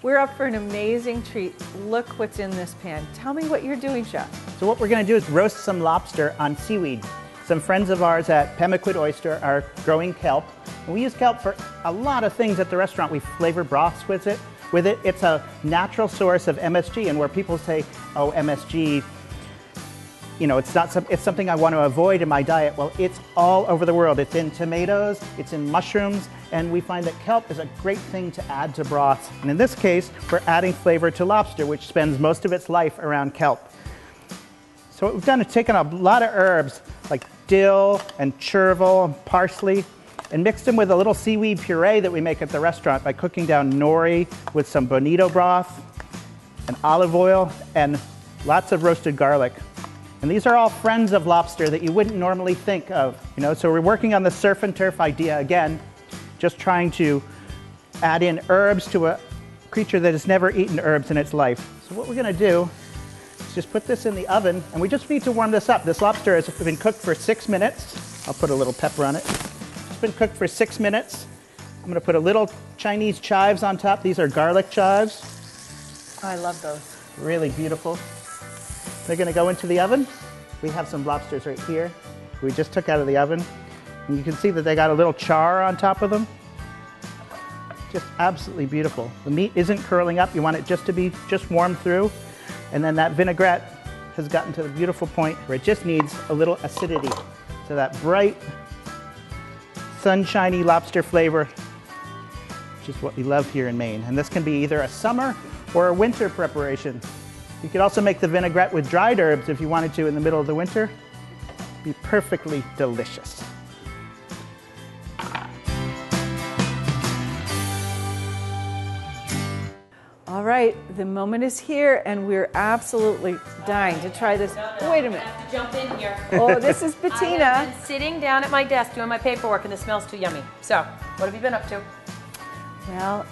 We're up for an amazing treat. Look what's in this pan. Tell me what you're doing, Chef. So what we're going to do is roast some lobster on seaweed. Some friends of ours at Pemaquid Oyster are growing kelp. And we use kelp for a lot of things at the restaurant. We flavor broths with it. It's a natural source of MSG, and where people say, oh, MSG, you know, it's something I want to avoid in my diet. Well, it's all over the world. It's in tomatoes, it's in mushrooms, and we find that kelp is a great thing to add to broths. And in this case, we're adding flavor to lobster, which spends most of its life around kelp. So what we've done is taken a lot of herbs like dill and chervil and parsley and mixed them with a little seaweed puree that we make at the restaurant by cooking down nori with some bonito broth and olive oil and lots of roasted garlic. And these are all friends of lobster that you wouldn't normally think of, you know. So we're working on the surf and turf idea again, just trying to add in herbs to a creature that has never eaten herbs in its life. So what we're going to do is just put this in the oven, and we just need to warm this up. This lobster has been cooked for 6 minutes. I'll put a little pepper on it. It's been cooked for 6 minutes. I'm going to put a little Chinese chives on top. These are garlic chives. Oh, I love those. Really beautiful. They're going to go into the oven. We have some lobsters right here. We just took out of the oven. And you can see that they got a little char on top of them. Just absolutely beautiful. The meat isn't curling up. You want it just to be just warm through. And then that vinaigrette has gotten to the beautiful point where it just needs a little acidity. So that bright, sunshiny lobster flavor, which is what we love here in Maine. And this can be either a summer or a winter preparation. You could also make the vinaigrette with dried herbs if you wanted to in the middle of the winter. It'd be perfectly delicious. All right, the moment is here, and we're absolutely dying to try this. Wait a minute. I have to jump in here. Oh, this is Bettina. I have been sitting down at my desk doing my paperwork, and the smells too yummy. So, what have you been up to? Well,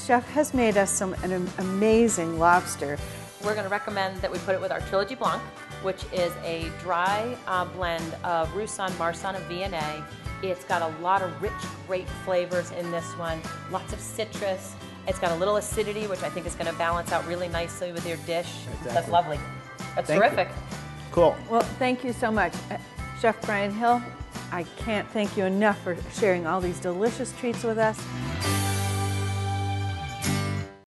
Chef has made us an amazing lobster. We're going to recommend that we put it with our Trilogy Blanc, which is a dry blend of Roussanne, Marsanne, and Viennese. It's got a lot of rich, great flavors in this one, lots of citrus. It's got a little acidity, which I think is going to balance out really nicely with your dish. Exactly. That's lovely. That's terrific. Cool. Well, thank you so much. Chef Brian Hill, I can't thank you enough for sharing all these delicious treats with us.